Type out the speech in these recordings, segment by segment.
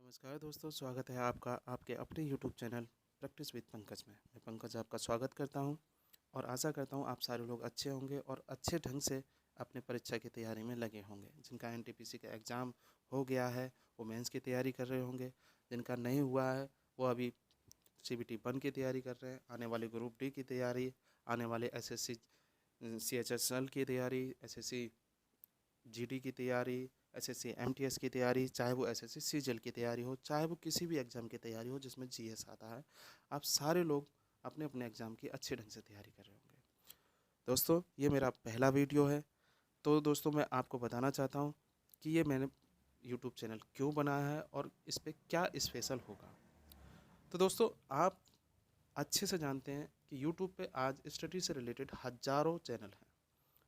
नमस्कार दोस्तों, स्वागत है आपका आपके अपने YouTube channel practice with Pankaj में। मैं पंकज आपका स्वागत करता हूं और आशा करता हूं आप सारे लोग अच्छे होंगे और अच्छे ढंग से अपने परीक्षा की तैयारी में लगे होंगे। जिनका एनटीपीसी का एग्ज़ाम हो गया है वो मेंस की तैयारी कर रहे होंगे, जिनका नहीं हुआ है वो अभी सीबीटी 1 की तैयारी कर रहे हैं, आने वाले ग्रुप डी की तैयारी, आने वाले एसएससी सीएचएसएल की तैयारी, एसएससी जीडी की तैयारी, एसएससी एमटीएस की तैयारी, चाहे वो एसएससी सीजीएल की तैयारी हो, चाहे वो किसी भी एग्ज़ाम की तैयारी हो जिसमें जीएस आता है, आप सारे लोग अपने अपने एग्ज़ाम की अच्छे ढंग से तैयारी कर रहे होंगे। दोस्तों, ये मेरा पहला वीडियो है। तो दोस्तों, मैं आपको बताना चाहता हूँ कि ये मैंने यूट्यूब चैनल क्यों बनाया है और इस पर क्या स्पेशल होगा। तो दोस्तों, आप अच्छे से जानते हैं कि यूट्यूब पे आज स्टडी से रिलेटेड हज़ारों चैनल हैं,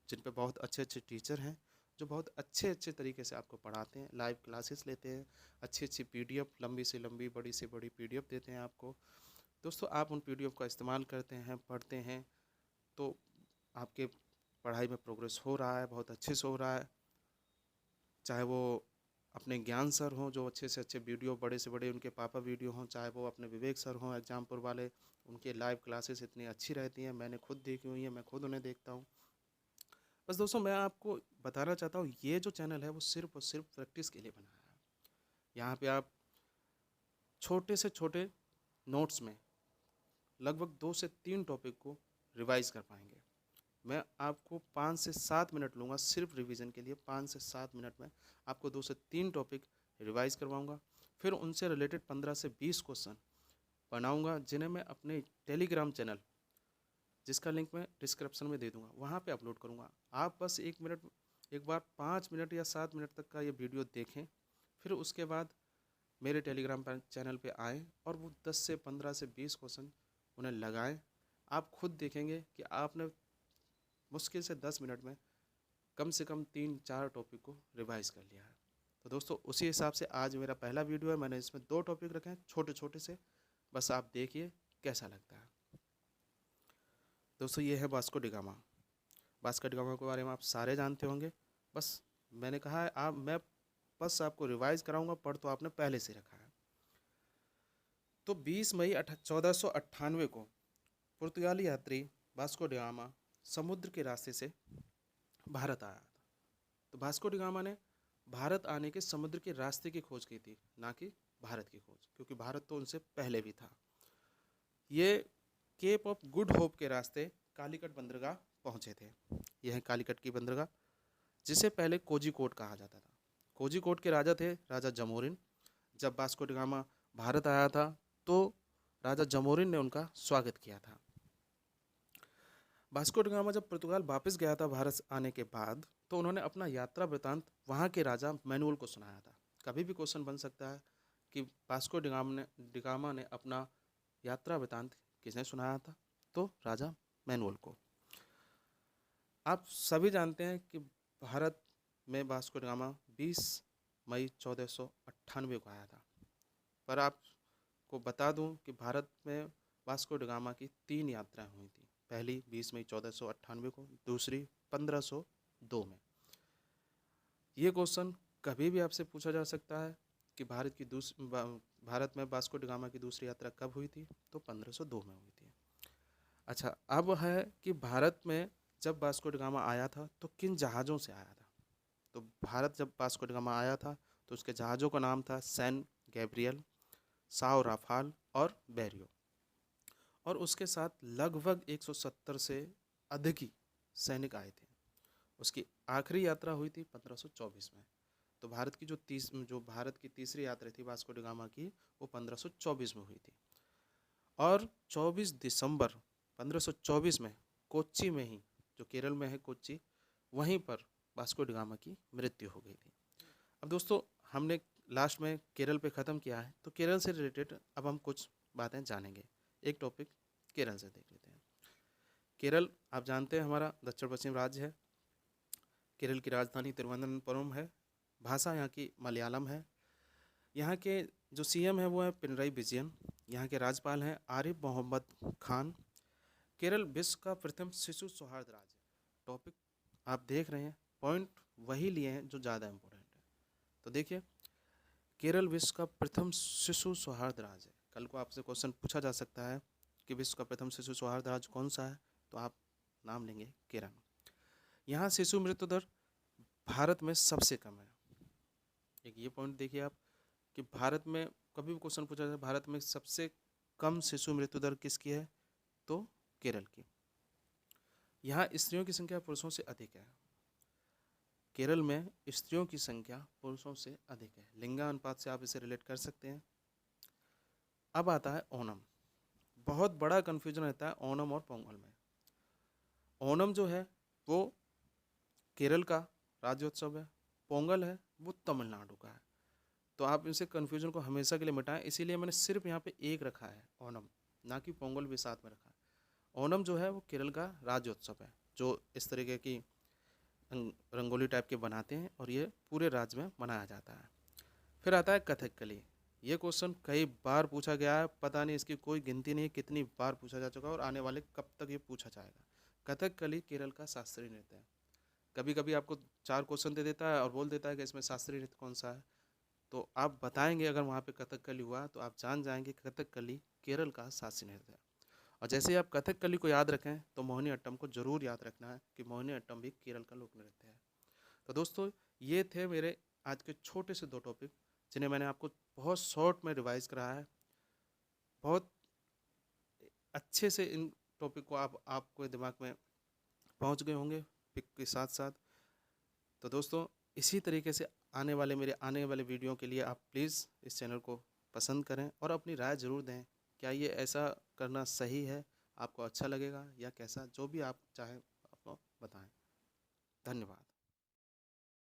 जिन पे बहुत अच्छे अच्छे टीचर हैं जो बहुत अच्छे अच्छे तरीके से आपको पढ़ाते हैं, लाइव क्लासेस लेते हैं, अच्छी अच्छी पीडीएफ, लंबी से लंबी, बड़ी से बड़ी पीडीएफ देते हैं आपको। दोस्तों, आप उन पीडीएफ का इस्तेमाल करते हैं, पढ़ते हैं, तो आपके पढ़ाई में प्रोग्रेस हो रहा है, बहुत अच्छे से हो रहा है। चाहे वो अपने ज्ञान सर हों जो अच्छे से अच्छे वीडियो, बड़े से बड़े उनके पापा वीडियो हों, चाहे वो अपने विवेक सर हों एग्जामपुर वाले, उनके लाइव क्लासेस इतनी अच्छी रहती हैं, मैंने खुद देखी हुई हैं, मैं खुद उन्हें देखता हूँ। बस दोस्तों, मैं आपको बताना चाहता हूँ ये जो चैनल है वो सिर्फ़ और सिर्फ प्रैक्टिस के लिए बनाया है। यहाँ पे आप छोटे से छोटे नोट्स में लगभग 2 से 3 टॉपिक को रिवाइज़ कर पाएंगे। मैं आपको 5 से 7 मिनट लूँगा सिर्फ रिवीजन के लिए। 5 से 7 मिनट में आपको 2 से 3 टॉपिक रिवाइज़ करवाऊँगा। फिर उनसे रिलेटेड 15 से 20 क्वेश्चन बनाऊँगा, जिन्हें मैं अपने टेलीग्राम चैनल, जिसका लिंक मैं डिस्क्रिप्शन में दे दूँगा, वहाँ पे अपलोड करूँगा। आप बस एक बार 5 मिनट या 7 मिनट तक का ये वीडियो देखें, फिर उसके बाद मेरे टेलीग्राम पर चैनल पे आएँ और वो 10 से 15 से 20 क्वेश्चन उन्हें लगाएं। आप खुद देखेंगे कि आपने मुश्किल से 10 मिनट में कम से कम 3-4 टॉपिक को रिवाइज़ कर लिया है। तो दोस्तों, उसी हिसाब से आज मेरा पहला वीडियो है। मैंने इसमें 2 टॉपिक रखे हैं छोटे छोटे से, बस आप देखिए कैसा लगता है। दोस्तों, ये है Vasco D gamma. Vasco D gamma के बारे में आप सारे जानते होंगे। बस मैंने कहा है मैं बस आपको रिवाइज़ कराऊंगा, पढ़ तो आपने पहले से रखा है। तो 20 मई 1498 को पुर्तगाली यात्री वास्को डी गामा समुद्र के रास्ते से भारत आया था। तो वास्को डी गामा ने भारत आने के समुद्र के रास्ते की खोज की थी, ना कि भारत की खोज, क्योंकि भारत तो उनसे पहले भी था। ये केप ऑफ गुड होप के रास्ते कालीकट बंदरगाह पहुँचे थे। यह है कालीकट की बंदरगाह, जिसे पहले कोझिकोड कहा जाता था। कोझिकोड के राजा थे राजा जमोरिन। जब वास्को डी गामा भारत आया था तो राजा जमोरिन ने उनका स्वागत किया था। वास्को डी गामा जब पुर्तगाल वापस गया था भारत आने के बाद, तो उन्होंने अपना यात्रा वृतांत वहाँ के राजा मैनुअल को सुनाया था। कभी भी क्वेश्चन बन सकता है कि वास्को डी गामा ने अपना यात्रा वृतांत किसने सुनाया था, तो राजा मैनुअल को। आप सभी जानते हैं कि भारत में वास्को डी गामा 20 मई 1498 को आया था। पर आपको बता दूं कि भारत में वास्को डी गामा की 3 यात्राएं हुई थी। पहली 20 मई 1498 को, दूसरी 1502 में। ये क्वेश्चन कभी भी आपसे पूछा जा सकता है कि भारत में वास्को डी गामा की दूसरी यात्रा कब हुई थी, तो 1502 में हुई थी। अच्छा, अब है कि भारत में जब वास्को डी गामा आया था तो किन जहाज़ों से आया था। तो भारत जब वास्को डी गामा आया था तो उसके जहाज़ों का नाम था सैन गैब्रियल, साओ राफाल और बैरियो, और उसके साथ लगभग 170 से अधिक ही सैनिक आए थे। उसकी आखिरी यात्रा हुई थी 1524 में। तो भारत की तीसरी यात्रा थी वास्को डी गामा की, वो 1524 में हुई थी। और 24 दिसंबर 1524 में कोच्चि में ही, जो केरल में है कोच्चि, वहीं पर वास्को डी गामा की मृत्यु हो गई थी। अब दोस्तों, हमने लास्ट में केरल पे ख़त्म किया है, तो केरल से रिलेटेड अब हम कुछ बातें जानेंगे। एक टॉपिक केरल से देख लेते हैं। केरल आप जानते हैं हमारा दक्षिण पश्चिम राज्य है। केरल की राजधानी तिरुवनंतपुरम है। भाषा यहाँ की मलयालम है। यहाँ के जो सीएम है वो है पिनराई विजयन। यहाँ के राज्यपाल हैं आरिफ मोहम्मद खान। केरल विश्व का प्रथम शिशु सौहार्द राज्य है। टॉपिक आप देख रहे हैं, पॉइंट वही लिए हैं जो ज़्यादा इम्पोर्टेंट है। तो देखिए, केरल विश्व का प्रथम शिशु सौहार्द राज्य है। कल को आपसे क्वेश्चन पूछा जा सकता है कि विश्व का प्रथम शिशु सौहार्द राज्य कौन सा है, तो आप नाम लेंगे केरल। यहाँ शिशु मृत्यु दर भारत में सबसे कम है। एक ये पॉइंट देखिए आप कि भारत में कभी भी क्वेश्चन पूछा जाए भारत में सबसे कम शिशु मृत्यु दर किसकी है, तो केरल की। यहाँ स्त्रियों की संख्या पुरुषों से अधिक है। केरल में स्त्रियों की संख्या पुरुषों से अधिक है। लिंगानुपात से आप इसे रिलेट कर सकते हैं। अब आता है ओणम। बहुत बड़ा कन्फ्यूजन रहता है ओणम और पोंगल में। ओणम जो है वो केरल का राज्योत्सव है, पोंगल है वो तमिलनाडु का है। तो आप इनसे कन्फ्यूजन को हमेशा के लिए मिटाएं, इसीलिए मैंने सिर्फ यहाँ पे एक रखा है ओणम, ना कि पोंगल भी साथ में रखा है। ओणम जो है वो केरल का राज्योत्सव है, जो इस तरीके की रंगोली टाइप के बनाते हैं और ये पूरे राज्य में मनाया जाता है। फिर आता है कथकली। ये क्वेश्चन कई बार पूछा गया है, पता नहीं इसकी कोई गिनती नहीं कितनी बार पूछा जा चुका है और आने वाले कब तक ये पूछा जाएगा। कथकली केरल का शास्त्रीय नृत्य है। कभी कभी आपको 4 क्वेश्चन दे देता है और बोल देता है कि इसमें शास्त्रीय नृत्य कौन सा है, तो आप बताएंगे अगर वहाँ पे कथकली हुआ तो आप जान जाएंगे कि कथकली केरल का शास्त्रीय नृत्य है। और जैसे ही आप कथकली को याद रखें तो मोहिनी अट्टम को जरूर याद रखना है कि मोहिनी अट्टम भी केरल का लोक नृत्य है। तो दोस्तों ये थे मेरे आज के छोटे से 2 टॉपिक, जिन्हें मैंने आपको बहुत शॉर्ट में रिवाइज कराया है। बहुत अच्छे से इन टॉपिक को आपको दिमाग में पहुंच गए होंगे पिक के साथ साथ। तो दोस्तों इसी तरीके से आने वाले वीडियो के लिए आप प्लीज़ इस चैनल को पसंद करें और अपनी राय ज़रूर दें। क्या ये ऐसा करना सही है, आपको अच्छा लगेगा या कैसा, जो भी आप चाहें आप बताएं। धन्यवाद।